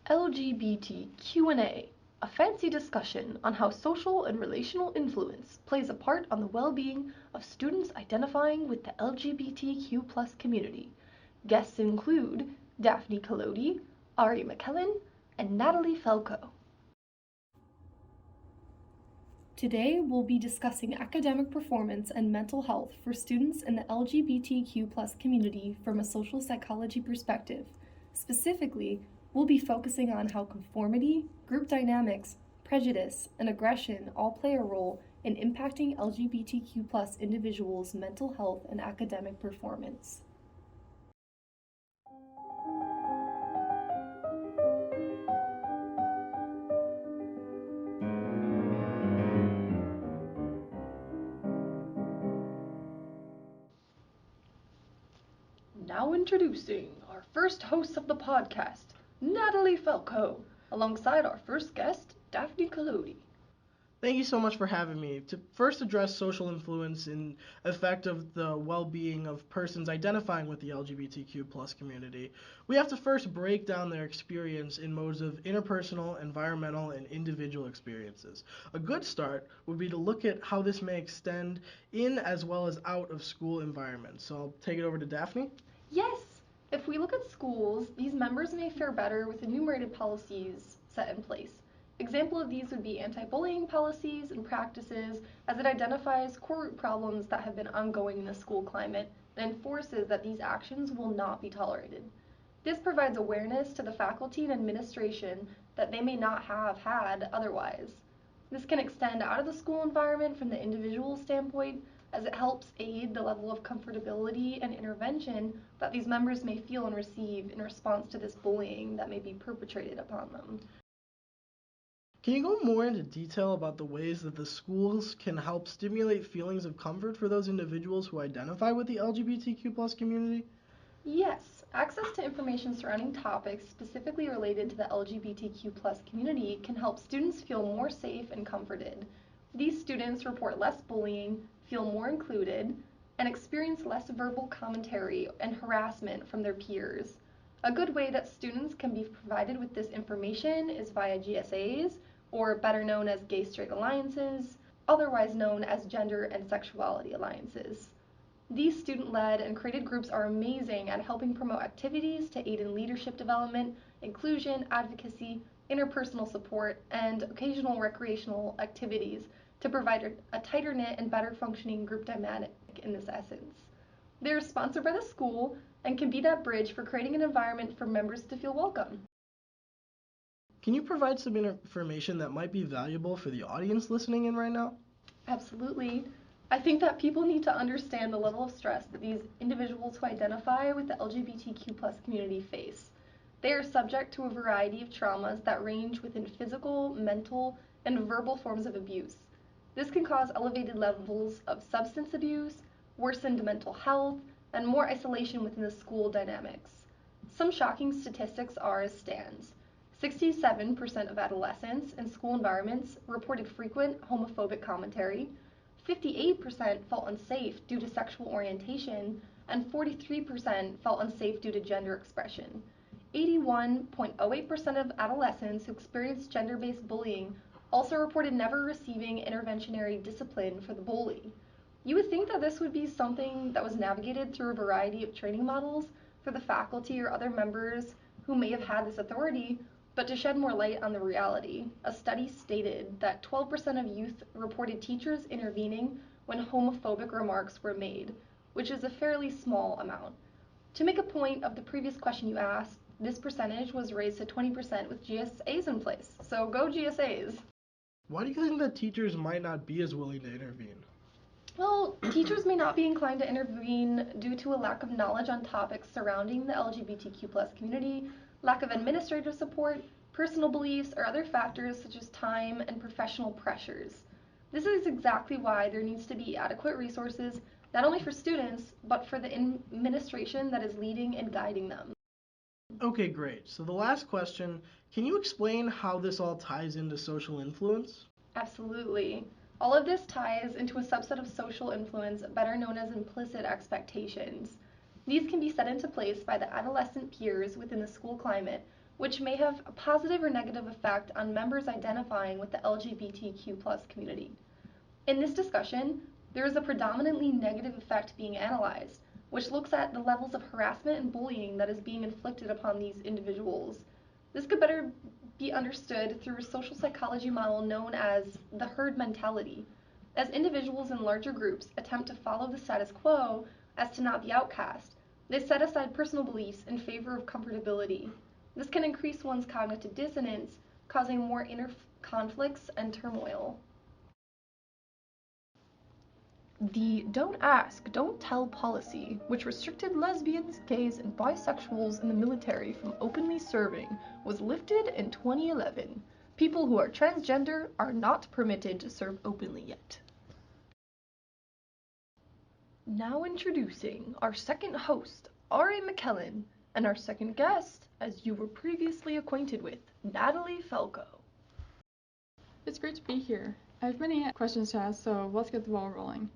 LGBTQ+A, a fancy discussion on how social and relational influence plays a part on the well-being of students identifying with the LGBTQ+ community. Guests include Daphne Collodi, Ari McKellen, and Natalie Falco. Today, we'll be discussing academic performance and mental health for students in the LGBTQ+ community from a social psychology perspective. Specifically, we'll be focusing on how conformity, group dynamics, prejudice, and aggression all play a role in impacting LGBTQ+ individuals' mental health and academic performance. Now introducing our first host of the podcast, Natalie Falco, alongside our first guest, Daphne Collodi. Thank you so much for having me. To first address social influence and effect of the well-being of persons identifying with the LGBTQ+ community, we have to first break down their experience in modes of interpersonal, environmental, and individual experiences. A good start would be to look at how this may extend in as well as out of school environments. So I'll take it over to Daphne. Yes, if we look at schools, these members may fare better with enumerated policies set in place. Example of these would be anti-bullying policies and practices, as it identifies core root problems that have been ongoing in the school climate and enforces that these actions will not be tolerated. This provides awareness to the faculty and administration that they may not have had otherwise. This can extend out of the school environment from the individual standpoint, as it helps aid the level of comfortability and intervention that these members may feel and receive in response to this bullying that may be perpetrated upon them. Can you go more into detail about the ways that the schools can help stimulate feelings of comfort for those individuals who identify with the LGBTQ+ community? Yes, access to information surrounding topics specifically related to the LGBTQ+ community can help students feel more safe and comforted. These students report less bullying, feel more included, and experience less verbal commentary and harassment from their peers. A good way that students can be provided with this information is via GSAs, or better known as gay-straight alliances, otherwise known as gender and sexuality alliances. These student-led and created groups are amazing at helping promote activities to aid in leadership development, inclusion, advocacy, interpersonal support, and occasional recreational activities to provide a tighter-knit and better functioning group dynamic in this essence. They are sponsored by the school and can be that bridge for creating an environment for members to feel welcome. Can you provide some information that might be valuable for the audience listening in right now? Absolutely. I think that people need to understand the level of stress that these individuals who identify with the LGBTQ+ community face. They are subject to a variety of traumas that range within physical, mental, and verbal forms of abuse. This can cause elevated levels of substance abuse, worsened mental health, and more isolation within the school dynamics. Some shocking statistics are as stands. 67% of adolescents in school environments reported frequent homophobic commentary, 58% felt unsafe due to sexual orientation, and 43% felt unsafe due to gender expression. 81.08% of adolescents who experienced gender-based bullying also reported never receiving interventionary discipline for the bully. You would think that this would be something that was navigated through a variety of training models for the faculty or other members who may have had this authority, but to shed more light on the reality, a study stated that 12% of youth reported teachers intervening when homophobic remarks were made, which is a fairly small amount. To make a point of the previous question you asked, this percentage was raised to 20% with GSAs in place. So go GSAs! Why do you think that teachers might not be as willing to intervene? Well, teachers may not be inclined to intervene due to a lack of knowledge on topics surrounding the LGBTQ+ community, lack of administrative support, personal beliefs, or other factors such as time and professional pressures. This is exactly why there needs to be adequate resources, not only for students, but for the administration that is leading and guiding them. Okay, great. So the last question, can you explain how this all ties into social influence? Absolutely. All of this ties into a subset of social influence better known as implicit expectations. These can be set into place by the adolescent peers within the school climate, which may have a positive or negative effect on members identifying with the LGBTQ community. In this discussion, there is a predominantly negative effect being analyzed, which looks at the levels of harassment and bullying that is being inflicted upon these individuals. This could better be understood through a social psychology model known as the herd mentality. As individuals in larger groups attempt to follow the status quo as to not be outcast, they set aside personal beliefs in favor of comfortability. This can increase one's cognitive dissonance, causing more inner conflicts and turmoil. The Don't Ask, Don't Tell policy, which restricted lesbians, gays, and bisexuals in the military from openly serving, was lifted in 2011. People who are transgender are not permitted to serve openly yet. Now introducing our second host, R.A. McKellen, and our second guest, as you were previously acquainted with, Natalie Falco. It's great to be here. I have many questions to ask, so let's get the ball rolling.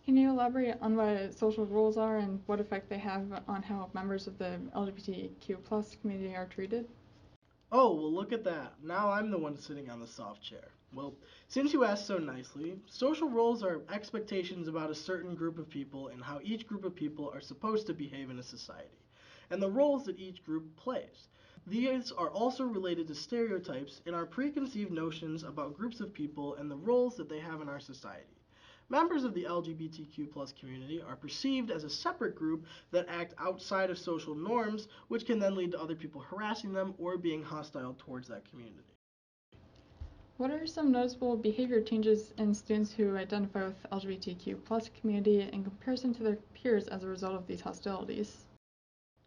Can you elaborate on what social roles are and what effect they have on how members of the LGBTQ+ community are treated? Oh, well, look at that. Now I'm the one sitting on the soft chair. Well, since you asked so nicely, social roles are expectations about a certain group of people and how each group of people are supposed to behave in a society, and the roles that each group plays. These are also related to stereotypes and our preconceived notions about groups of people and the roles that they have in our society. Members of the LGBTQ community are perceived as a separate group that act outside of social norms, which can then lead to other people harassing them or being hostile towards that community. What are some noticeable behavior changes in students who identify with the LGBTQ+ community in comparison to their peers as a result of these hostilities?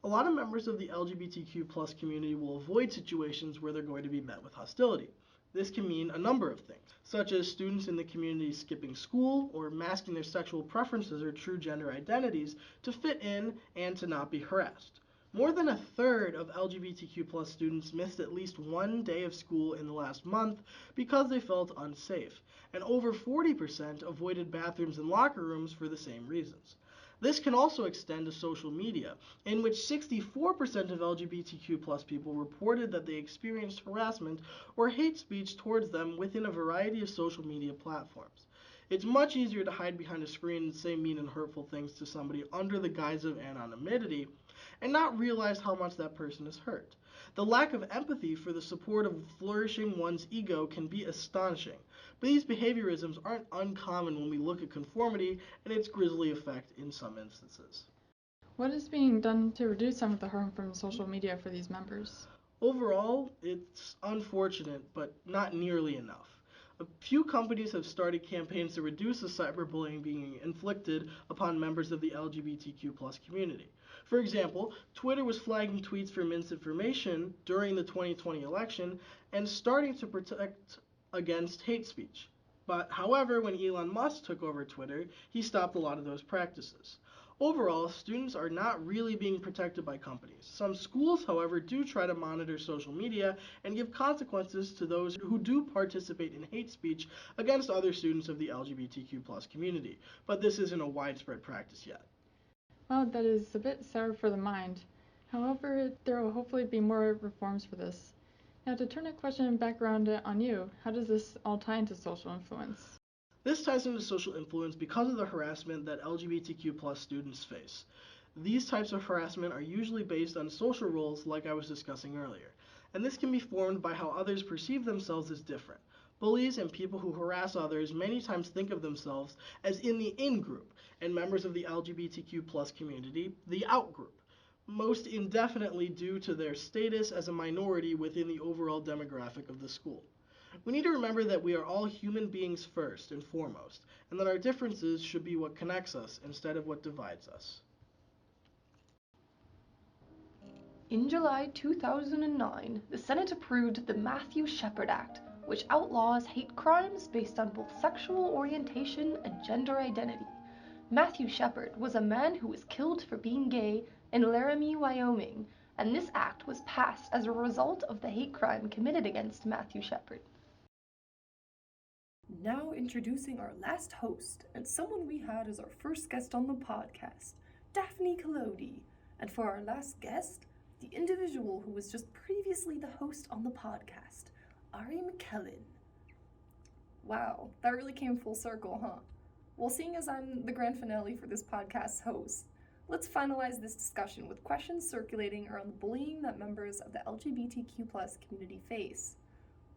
A lot of members of the LGBTQ community will avoid situations where they're going to be met with hostility. This can mean a number of things, such as students in the community skipping school or masking their sexual preferences or true gender identities to fit in and to not be harassed. More than a third of LGBTQ students missed at least one day of school in the last month because they felt unsafe, and over 40% avoided bathrooms and locker rooms for the same reasons. This can also extend to social media, in which 64% of LGBTQ people reported that they experienced harassment or hate speech towards them within a variety of social media platforms. It's much easier to hide behind a screen and say mean and hurtful things to somebody under the guise of anonymity and not realize how much that person is hurt. The lack of empathy for the support of flourishing one's ego can be astonishing, but these behaviorisms aren't uncommon when we look at conformity and its grisly effect in some instances. What is being done to reduce some of the harm from social media for these members? Overall, it's unfortunate, but not nearly enough. A few companies have started campaigns to reduce the cyberbullying being inflicted upon members of the LGBTQ community. For example, Twitter was flagging tweets for misinformation during the 2020 election and starting to protect against hate speech. But however, when Elon Musk took over Twitter, he stopped a lot of those practices. Overall, students are not really being protected by companies. Some schools, however, do try to monitor social media and give consequences to those who do participate in hate speech against other students of the LGBTQ community, but this isn't a widespread practice yet. Well, that is a bit sour for the mind. However, there will hopefully be more reforms for this. Now, to turn a question back around on you, how does this all tie into social influence? This ties into social influence because of the harassment that LGBTQ students face. These types of harassment are usually based on social roles like I was discussing earlier, and this can be formed by how others perceive themselves as different. Bullies and people who harass others many times think of themselves as in the in group, and members of the LGBTQ community, the out group, most indefinitely due to their status as a minority within the overall demographic of the school. We need to remember that we are all human beings first and foremost, and that our differences should be what connects us instead of what divides us. In July 2009, the Senate approved the Matthew Shepard Act, which outlaws hate crimes based on both sexual orientation and gender identity. Matthew Shepard was a man who was killed for being gay in Laramie, Wyoming, and this act was passed as a result of the hate crime committed against Matthew Shepard. Now introducing our last host, and someone we had as our first guest on the podcast, Daphne Collodi. And for our last guest, the individual who was just previously the host on the podcast, Ari McKellen. Wow, that really came full circle, huh? Well, seeing as I'm the grand finale for this podcast's host, let's finalize this discussion with questions circulating around the bullying that members of the LGBTQ+ community face.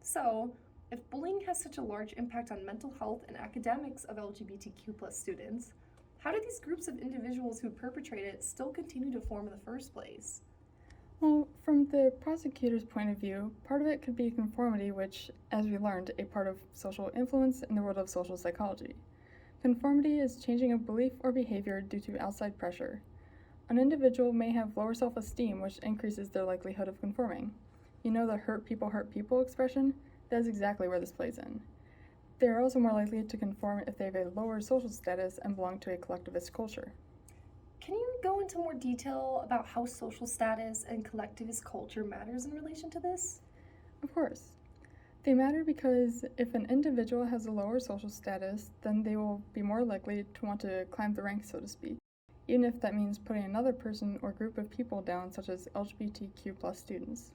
So, if bullying has such a large impact on mental health and academics of LGBTQ+ students, how do these groups of individuals who perpetrate it still continue to form in the first place? Well, from the prosecutor's point of view, part of it could be conformity, which, as we learned, a part of social influence in the world of social psychology. Conformity is changing a belief or behavior due to outside pressure. An individual may have lower self-esteem, which increases their likelihood of conforming. You know the hurt people expression? That is exactly where this plays in. They are also more likely to conform if they have a lower social status and belong to a collectivist culture. Can you go into more detail about how social status and collectivist culture matters in relation to this? Of course. They matter because if an individual has a lower social status, then they will be more likely to want to climb the ranks, so to speak, even if that means putting another person or group of people down, such as LGBTQ+ students.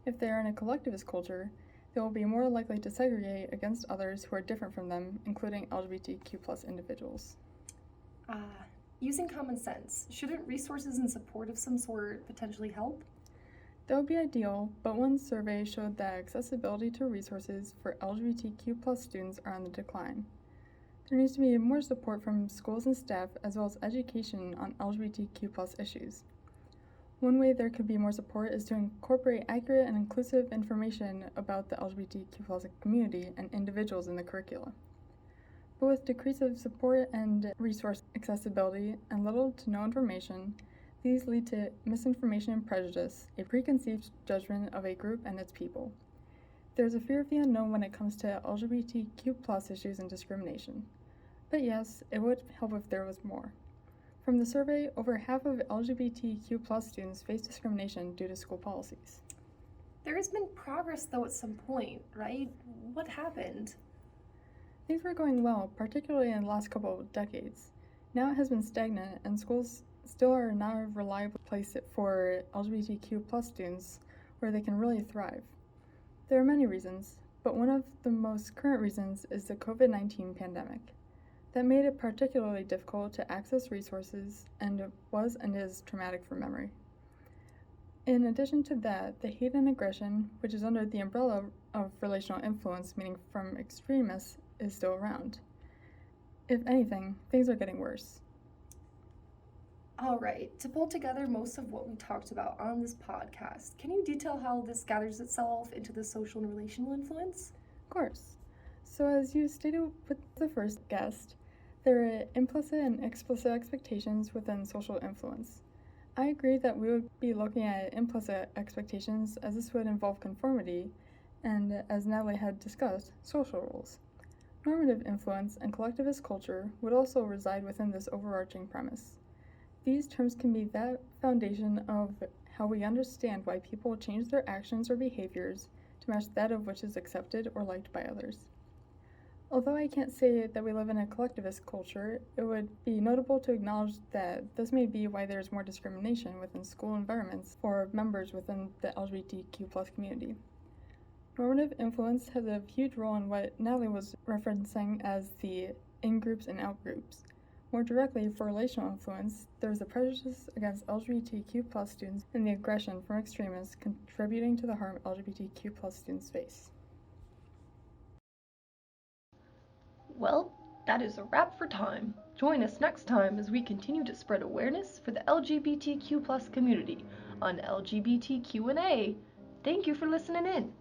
If they are in a collectivist culture, they will be more likely to segregate against others who are different from them, including LGBTQ+ individuals. Using common sense, shouldn't resources and support of some sort potentially help? That would be ideal, but one survey showed that accessibility to resources for LGBTQ+ students are on the decline. There needs to be more support from schools and staff, as well as education on LGBTQ+ issues. One way there could be more support is to incorporate accurate and inclusive information about the LGBTQ+ community and individuals in the curricula. But with decrease of support and resource accessibility and little to no information, these lead to misinformation and prejudice, a preconceived judgment of a group and its people. There's a fear of the unknown when it comes to LGBTQ+ issues and discrimination. But yes, it would help if there was more. From the survey, over half of LGBTQ+ students face discrimination due to school policies. There has been progress though at some point, right? What happened? Things were going well, particularly in the last couple of decades. Now it has been stagnant, and schools still are not a reliable place for LGBTQ+ students where they can really thrive. There are many reasons, but one of the most current reasons is the COVID-19 pandemic. That made it particularly difficult to access resources and was and is traumatic for memory. In addition to that, the hate and aggression, which is under the umbrella of relational influence, meaning from extremists, is still around. If anything, things are getting worse. All right, to pull together most of what we talked about on this podcast, can you detail how this gathers itself into the social and relational influence? Of course. So as you stated with the first guest, there are implicit and explicit expectations within social influence. I agree that we would be looking at implicit expectations as this would involve conformity and, as Natalie had discussed, social roles. Normative influence and collectivist culture would also reside within this overarching premise. These terms can be that foundation of how we understand why people change their actions or behaviors to match that of which is accepted or liked by others. Although I can't say that we live in a collectivist culture, it would be notable to acknowledge that this may be why there is more discrimination within school environments for members within the LGBTQ+ community. Normative influence has a huge role in what Natalie was referencing as the in-groups and out-groups. More directly, for relational influence, there is the prejudice against LGBTQ+ students and the aggression from extremists contributing to the harm LGBTQ+ students face. Well, that is a wrap for time. Join us next time as we continue to spread awareness for the LGBTQ+ community on LGBTQ+A. Thank you for listening in.